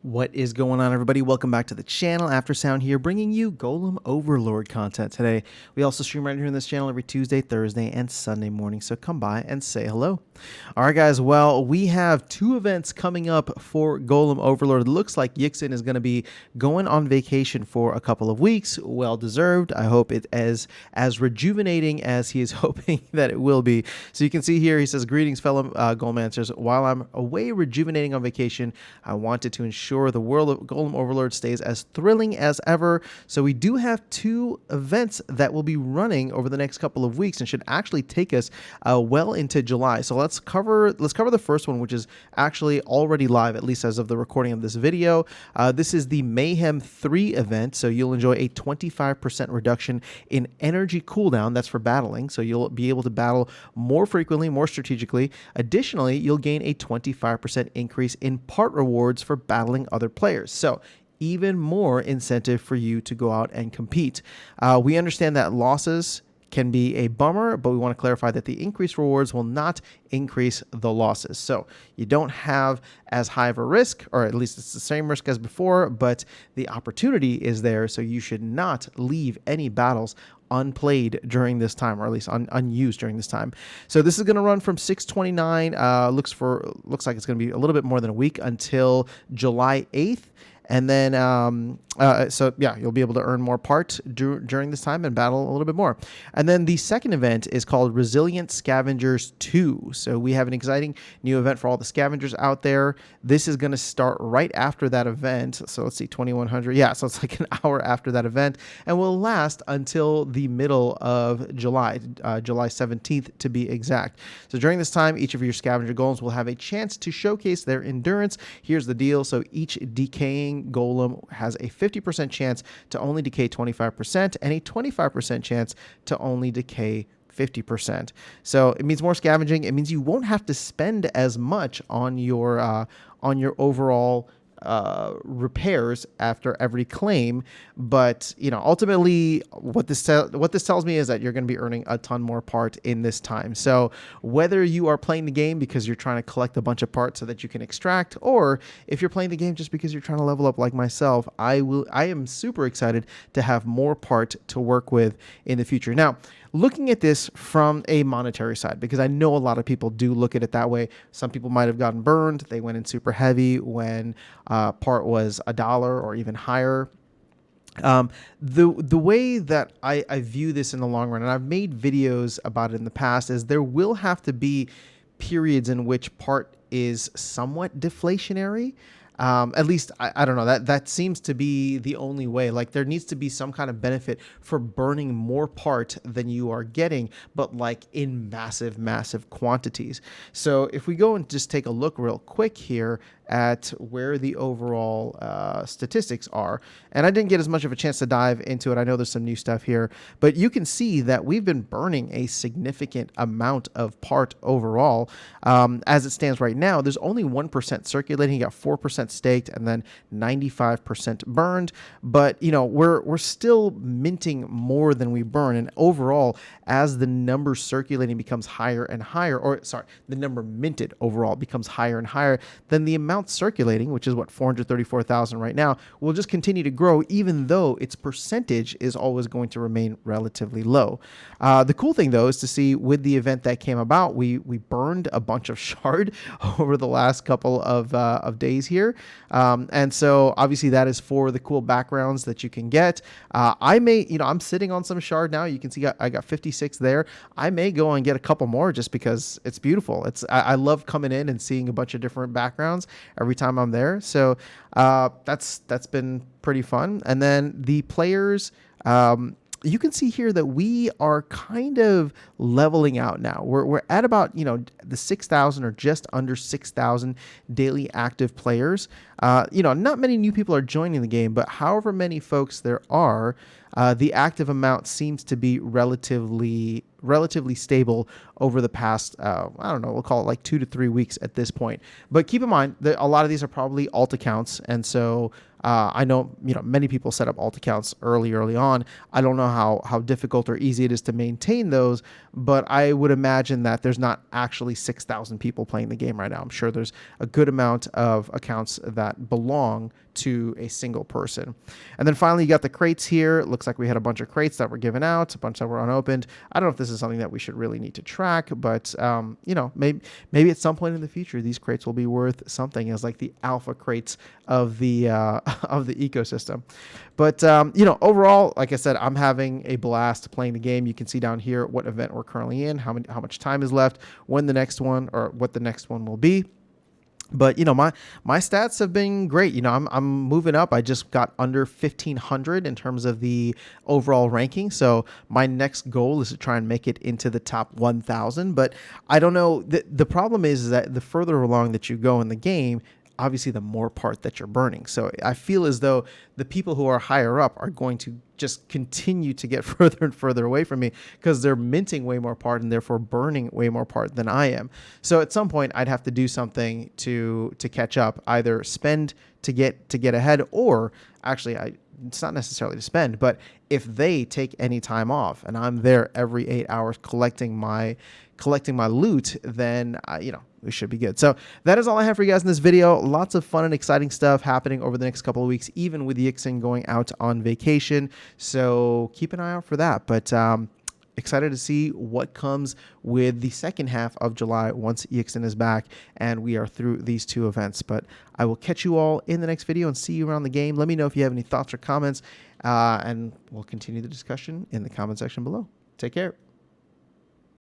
What is going on, everybody? Welcome back to the channel. Aftersound here, bringing you Golem Overlord content today. We also stream right here on this channel every Tuesday, Thursday, and Sunday morning, so come by and say hello. All right, guys, well, we have two events coming up for Golem Overlord. It looks like Yixin is going to be going on vacation for a couple of weeks. Well-deserved. I hope it is as rejuvenating as he is hoping that it will be. So you can see here, he says, "Greetings, fellow Golemancers. While I'm away rejuvenating on vacation, I wanted to ensure the world of Golem Overlord stays as thrilling as ever." So we do have two events that will be running over the next couple of weeks and should actually take us well into July. So let's cover the first one, which is actually already live, at least as of the recording of this video. This is the Mayhem 3 event. So you'll enjoy a 25% reduction in energy cooldown. That's for battling. So you'll be able to battle more frequently, more strategically. Additionally, you'll gain a 25% increase in part rewards for battling other players. So even more incentive for you to go out and compete. We understand that losses can be a bummer, but we want to clarify that the increased rewards will not increase the losses. So you don't have as high of a risk, or at least it's the same risk as before, but the opportunity is there. So you should not leave any battles unplayed during this time, or at least unused during this time. So this is going to run from 6/29. Looks like it's going to be a little bit more than a week until July 8th. And then, so yeah, you'll be able to earn more parts during this time and battle a little bit more. And then the second event is called Resilient Scavengers 2. So we have an exciting new event for all the scavengers out there. This is going to start right after that event. So let's see, 2100. Yeah, so it's like an hour after that event and will last until the middle of July, July 17th to be exact. So during this time, each of your scavenger golems will have a chance to showcase their endurance. Here's the deal. So each decaying golem has a 50% chance to only decay 25% and a 25% chance to only decay 50%. So it means more scavenging. It means you won't have to spend as much on your overall repairs after every claim, but ultimately what this tells me is that you're going to be earning a ton more part in this time. So whether you are playing the game because you're trying to collect a bunch of parts so that you can extract, or if you're playing the game just because you're trying to level up like myself, I am super excited to have more part to work with in the future. Now, looking at this from a monetary side, because I know a lot of people do look at it that way. Some people might have gotten burned. They went in super heavy when part was $1 or even higher. The way that I view this in the long run, and I've made videos about it in the past, is there will have to be periods in which part is somewhat deflationary. At least, I don't know, that seems to be the only way. Like, there needs to be some kind of benefit for burning more part than you are getting, but like in massive quantities. So if we go and just take a look real quick here at where the overall statistics are, and I didn't get as much of a chance to dive into it. I know there's some new stuff here, but you can see that we've been burning a significant amount of part overall. As it stands right now, there's only 1% circulating. You got 4% staked and then 95% burned, but we're still minting more than we burn. And overall, as the number circulating becomes higher and higher, or sorry, the number minted overall becomes higher and higher, then the amount circulating, which is what, 434,000 right now, will just continue to grow, even though its percentage is always going to remain relatively low. The cool thing, though, is to see with the event that came about, we burned a bunch of shard over the last couple of days here. And so obviously that is for the cool backgrounds that you can get. I'm sitting on some shard now. You can see I got 56 there. I may go and get a couple more just because it's beautiful. I love coming in and seeing a bunch of different backgrounds every time I'm there. So that's been pretty fun. And then the players, you can see here that we are kind of leveling out now. We're at about, the 6,000 or just under 6,000 daily active players. Not many new people are joining the game, but however many folks there are, the active amount seems to be relatively relatively stable over the past, I don't know, we'll call it like 2 to 3 weeks at this point. But keep in mind that a lot of these are probably alt accounts, and so I know, many people set up alt accounts early on. I don't know how difficult or easy it is to maintain those, but I would imagine that there's not actually 6,000 people playing the game right now. I'm sure there's a good amount of accounts that belong to a single person. And then finally, you got the crates here. It looks like we had a bunch of crates that were given out, a bunch that were unopened. I don't know if this is something that we should really need to track, but maybe at some point in the future, these crates will be worth something as like the alpha crates of the of the ecosystem. But overall, like I said, I'm having a blast playing the game. You can see down here what event we're currently in, how much time is left, when the next one or what the next one will be. But my stats have been great. I'm moving up. I just got under 1,500 in terms of the overall ranking. So my next goal is to try and make it into the top 1,000. But I don't know. The problem is that the further along that you go in the game, obviously the more part that you're burning. So I feel as though the people who are higher up are going to just continue to get further and further away from me because they're minting way more part and therefore burning way more part than I am. So at some point I'd have to do something to catch up, either spend to get ahead, or actually it's not necessarily to spend, but if they take any time off and I'm there every 8 hours collecting my loot, then we should be good. So that is all I have for you guys in this video. Lots of fun and exciting stuff happening over the next couple of weeks, even with Yixin going out on vacation. So keep an eye out for that. But excited to see what comes with the second half of July once Yixin is back and we are through these two events. But I will catch you all in the next video and see you around the game. Let me know if you have any thoughts or comments, and we'll continue the discussion in the comment section below. Take care.